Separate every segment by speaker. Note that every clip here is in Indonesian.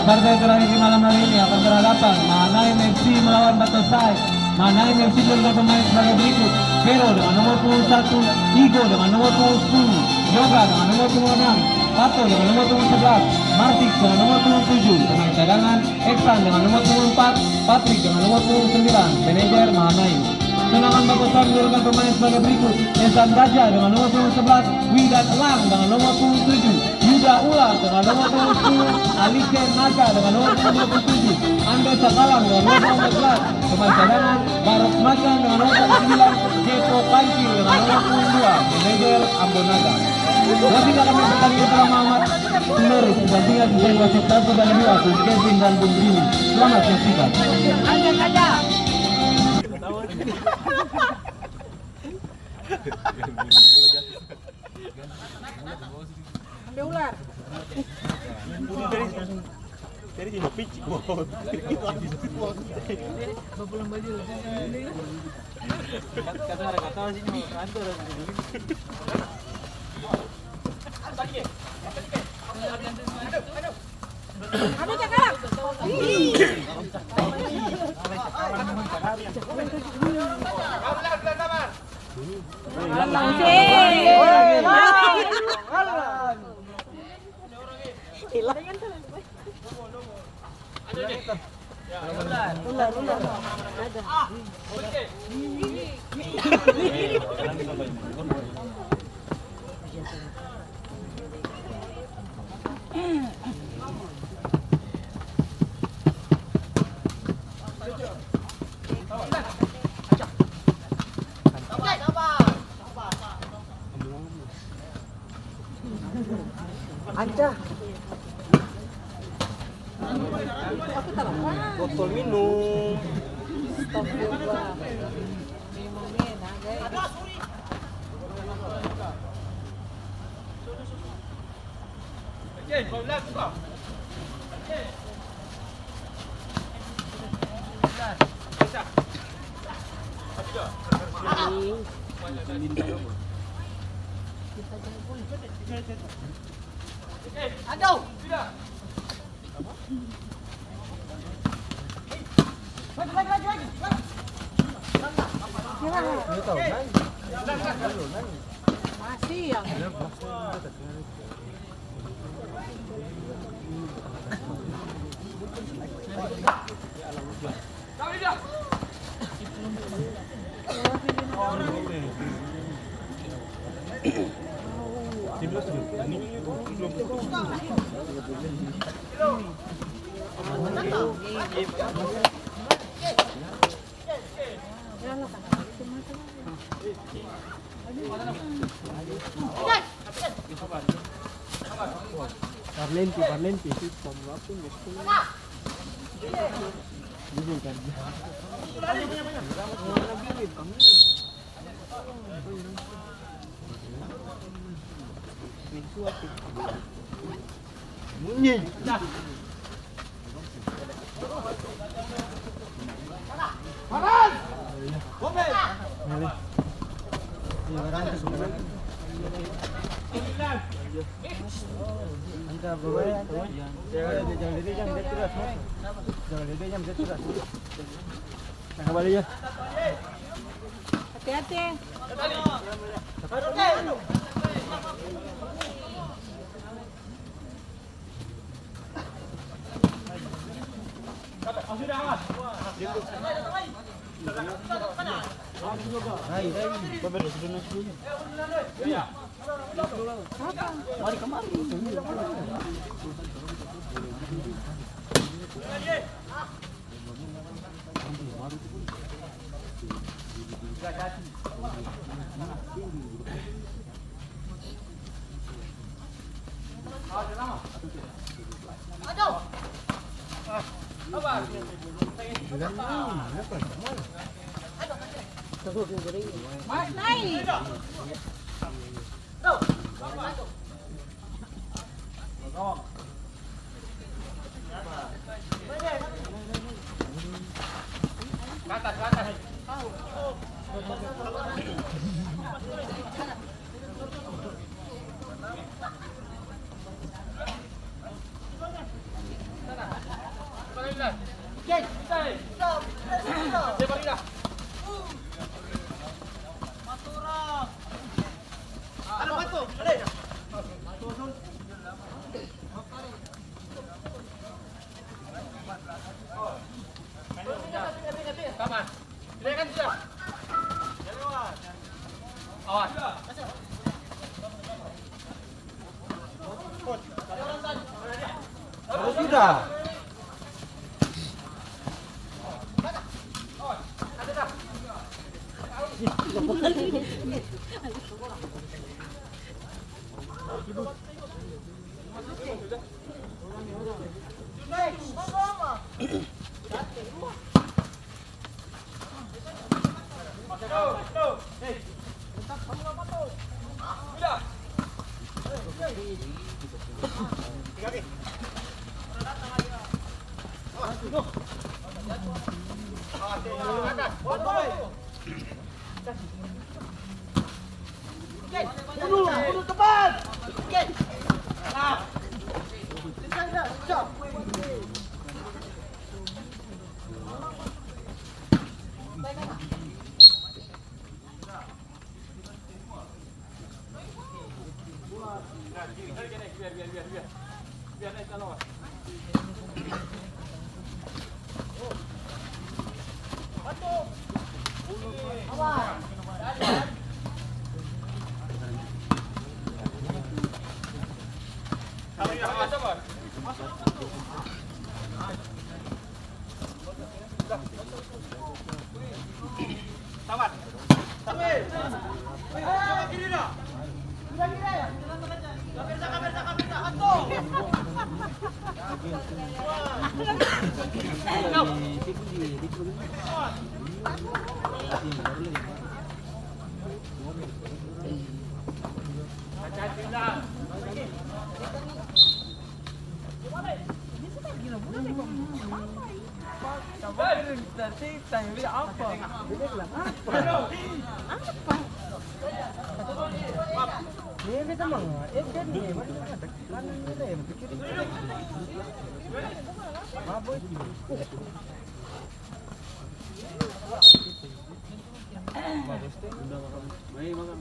Speaker 1: partai terakhir di malam hari ini akan berhadapan Manaim FC melawan Batosai. Manaim FC juga pemain sebagai berikut: Vero dengan nomor punggung 1, Igo dengan nomor punggung 10, Yoga dengan nomor punggung 6, Pato dengan nomor punggung 11, Martik dengan nomor punggung 7, pemain cadangan Eksan dengan nomor punggung 4, Patrick dengan nomor punggung 9, manajer Manaim. Tendangan Batosai menurunkan pemain sebagai berikut: Esan Gajah dengan nomor punggung 11, Widan Elang dengan nomor punggung 7, Yuda Ular dengan nomor punggung 10, Alike Naga dengan nomor punggung 27, Ande Sakalang dengan nomor punggung 14, pemain cadangan Barok Macan dengan nomor punggung 9, Jepo Kancil dengan nomor punggung 2, manajer Ambonaga. Wasit akan bertanding bersama Muhammad Sumeris, didampingi dengan wasit satu dan 2, Bung Kevin dan Bung Jimmy. Selamat menyaksikan.
Speaker 2: Ambil ular.
Speaker 3: Dari sini picik bos. Itu habis bos.
Speaker 2: Pulang baju.
Speaker 3: Kata sini kantor.
Speaker 2: Aduh cakap.
Speaker 4: Anca.
Speaker 3: Botol minum.
Speaker 2: Astagfirullah. Minumnya naga.
Speaker 4: Aduh.
Speaker 2: Masih yang
Speaker 4: Parlenti, sih, pembuat pun
Speaker 2: hati-hati.
Speaker 4: Mari kemari.
Speaker 2: Mas naik.
Speaker 5: Harus sudah. Bunuh tepat. Oke. Nah. Biar naik kalau.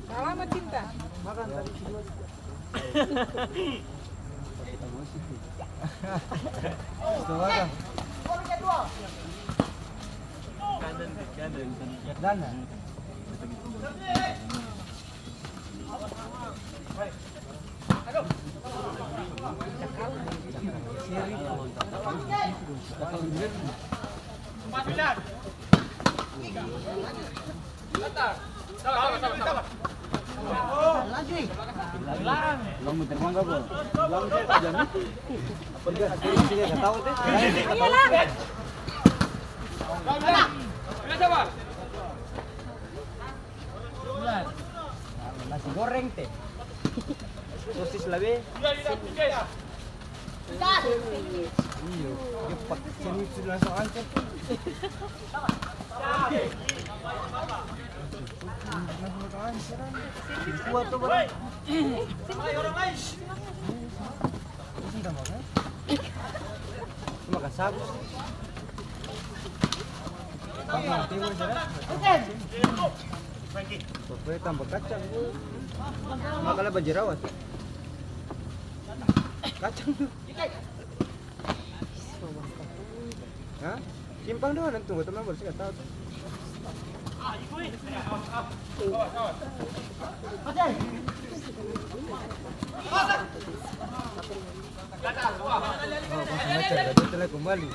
Speaker 2: Selamat cinta.
Speaker 5: Makan tadi. Dana. Lang terbang enggak, Bro? Lang saya jangan. Apa dia hasilnya enggak tahu teh.
Speaker 2: Ayo lang.
Speaker 5: Nasi goreng teh. Sosis lebih. Iya, cepat sini sudah langsung angkat. Kuat tuh, Bro. Orang lain. Sudah makan? Makan sagu. Oke. Tambah kacang. Makanlah banjerawat. Kacang tuh. Hah? Simpang doang nanti tunggu teman bersih tahu. Setelah kembali.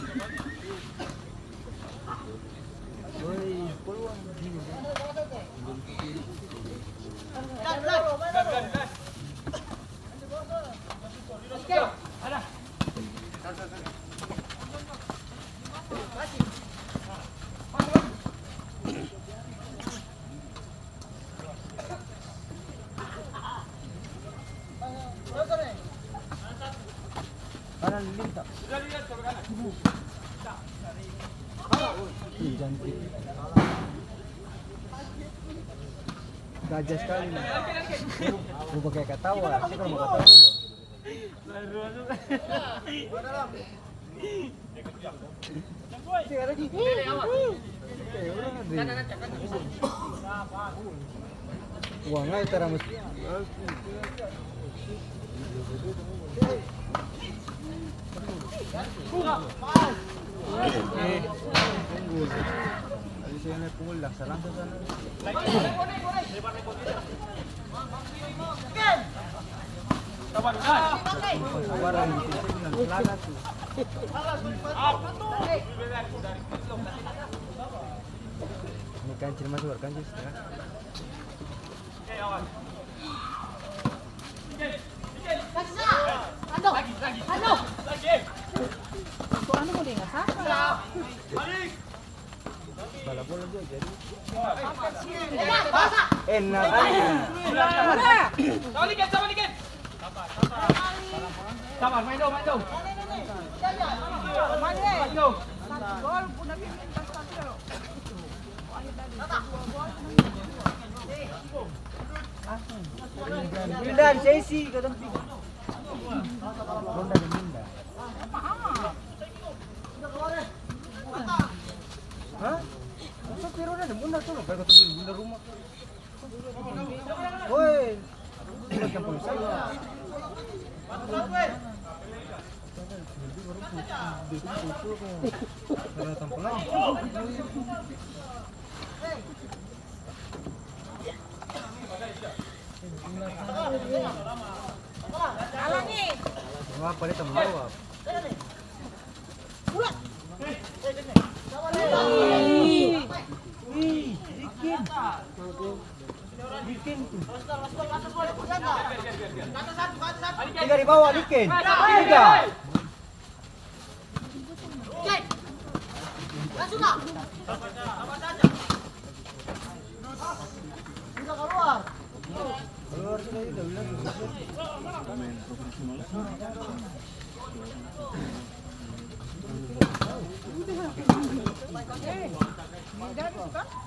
Speaker 5: Woi, peluang gini. Kanan lintas. Cantik. Gajah sekali nih. Lu pakai ketawa, sih kalau mau ketawa. Wah, nggak itu rambut. Tunggu. Tadi saya naik pungul lah, salam ke sana. Suara yang bikin dengan celana tuh. Ini kancil masuk, kancil setengah.
Speaker 2: Ano mo din ha?
Speaker 5: Bala bola juga jadi. Enak aja.
Speaker 1: Sabar, main dong.
Speaker 2: Gol puna pimpin basta.
Speaker 5: Pindah, sesi kadang tiga. Ronda dan pindah. Hah? Masa Piro ada bunda tuh, kayak ketemu bunda rumah. Woi, bukan kampung saya. Karena tampil lagi.
Speaker 2: Alangi.
Speaker 5: Apa dia tamu jawab? Bikin tuh. Tiga di bawah bikin. Tiga. Keluar sudah udah bilang.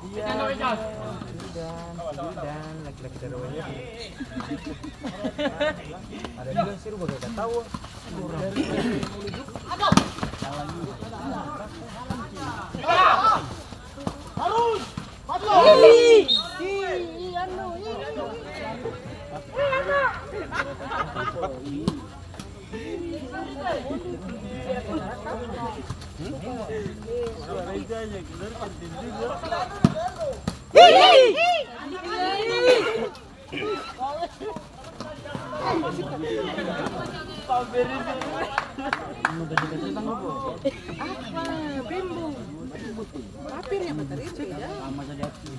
Speaker 5: Iya. Dan laki-laki terawihnya. Ada juga sih rubah gak tahu.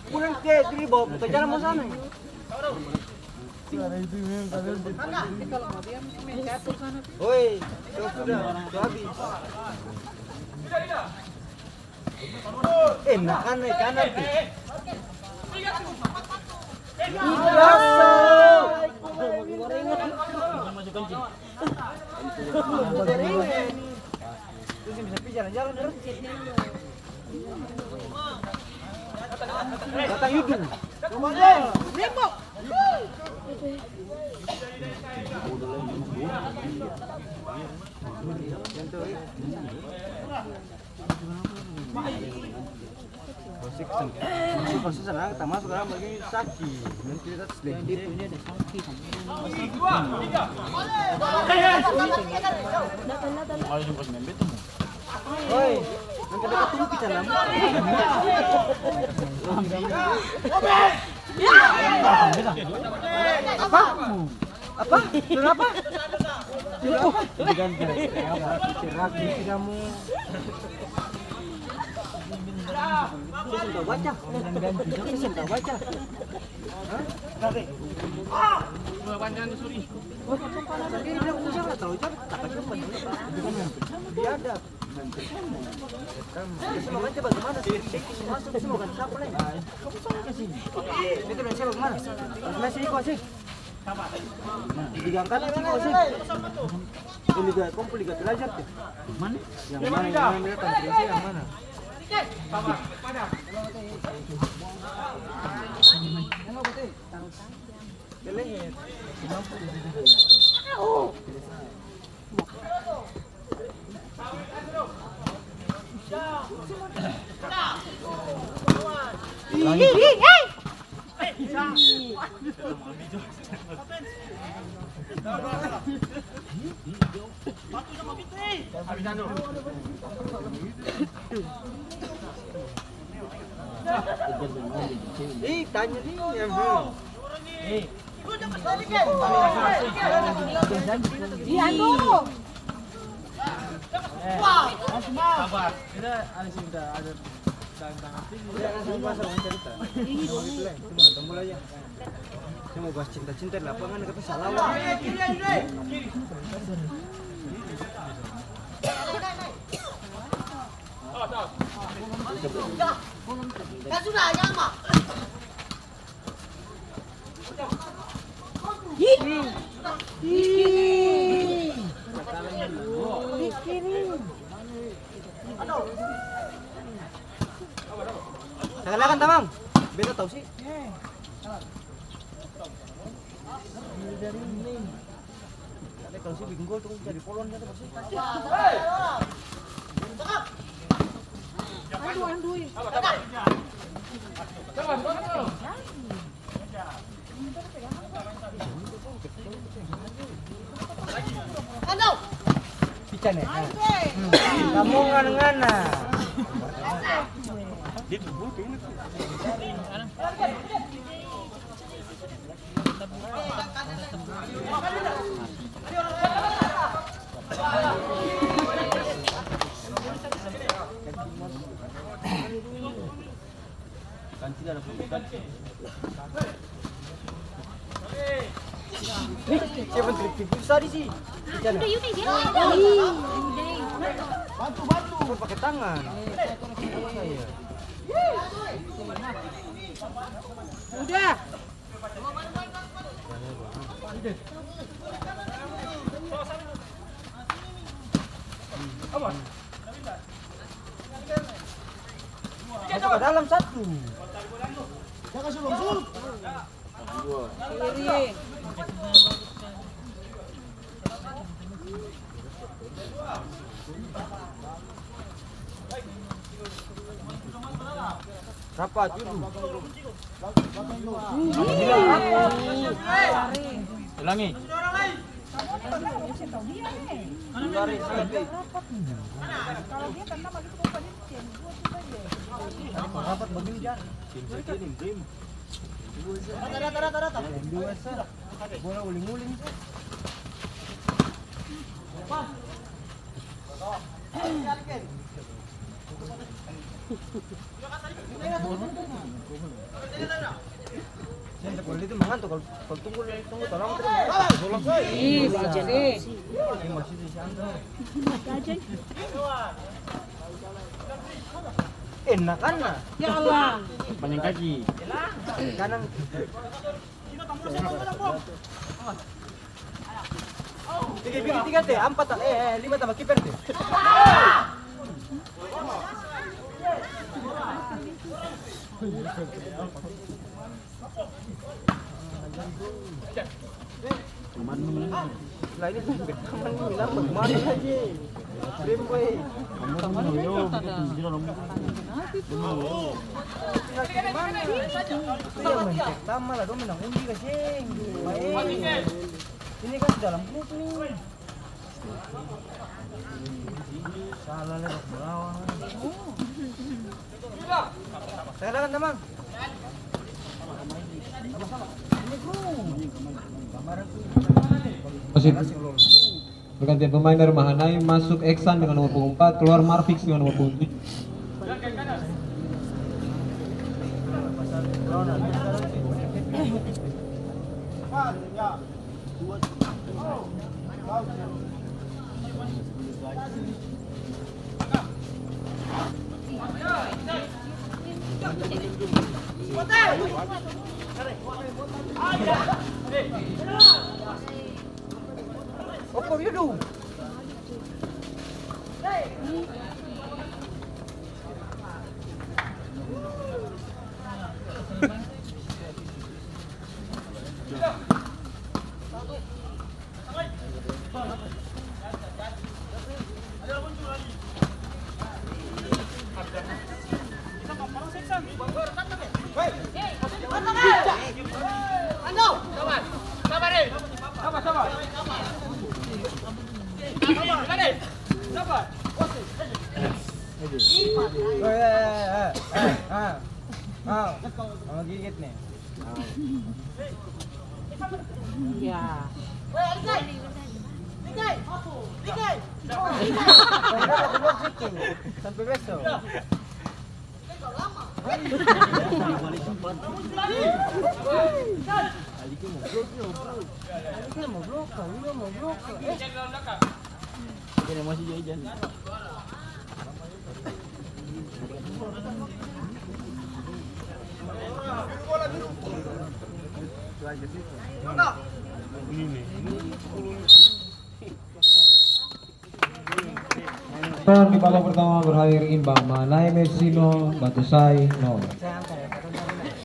Speaker 5: Pulang ke tribo, ke jalan mau sana. Woi, sudah habis. Enak kan kanan. Terus bisa pergi jalan-jalan terus. Datang Yudung.
Speaker 2: Nembok.
Speaker 5: Musik masuk sana, kita masuk sekarang bagi Saki. Nanti kita selidiki. Ini ada Saki. Oi, nanti kita tunggu kita lama. Apa? Apa? Sudah apa? Sudah apa? Diganti. Ceraki kamu. Saya sudah baca. Saya sudah baca. Hah? Kakek.
Speaker 1: Panjangan suri.
Speaker 5: Tadi dia bilang usah lah, terlalu jauh. Tak cepat. Biadab. Semoga coba bagaimana sih? Masuk semoga siapa lagi? Kamu sama ke sini. Itu dan saya bagaimana? Masih ikut sih. Digangkat itu kok sih. Liga kumpul liga belajar tuh. Mana? Yang mana? Yang mana datang sih yang mana?
Speaker 1: Sabar, pada.
Speaker 5: Leher. Tanya nih yang
Speaker 2: Iya, aduh.
Speaker 1: Sabar. Kita ada sih ada tantangan tinggi.
Speaker 5: Tombol aja. Saya mau bahas cinta-cinta di lapangan tapi salah.
Speaker 4: sudah ya, Mak.
Speaker 5: Kagalakan tamang. Beta tahu sih. Tapi kalau sih bikin gol tuh jadi polon kan pasti.
Speaker 2: Aduh.
Speaker 5: Pican ya. Kamu ngana-ngana.
Speaker 3: Dia tuh ini.
Speaker 5: Siapa trik susah di sih? Pican. Bantu. Pakai tangan.
Speaker 2: Udah.
Speaker 5: Masuk ke dalam satu.
Speaker 2: Kiri.
Speaker 5: Rapat dulu.
Speaker 1: Ulangi.
Speaker 5: Rapat begini jar. Rata. Bola uling-uling. Kalau itu mengantuk kalau tunggu tolong terus.
Speaker 2: Ih, jadi.
Speaker 5: Masih di sana. Enak kan?
Speaker 2: Ya Allah.
Speaker 1: Panjang kaki.
Speaker 5: Kanan. Tiga teh, 4 5 tambah kiper teh. Lah ini teman bilang bagaimana aja. Brim boy. Sama lah dong menang undi kasih. Ini kan dalam grup nih. Salah lewat bawah. Silakan teman.
Speaker 1: Pergantian pemain dari Mahanai, masuk Eksan dengan nomor punggung 4, keluar Marfix dengan nomor punggung 7.
Speaker 5: Opo yudu. Gigit nih.
Speaker 2: Ya.
Speaker 4: Weh, Ligay! Ligay! Ligay!
Speaker 5: Pagkakala ko tulog chicken. Sampai beso.
Speaker 4: Ikaw lama.
Speaker 5: Hindi mo bloka, hindi mo bloka.
Speaker 3: Kaya masih jajan. Ini nih.
Speaker 1: Di babak pertama berakhir imbang, Manaim FC 0, Batusai 0.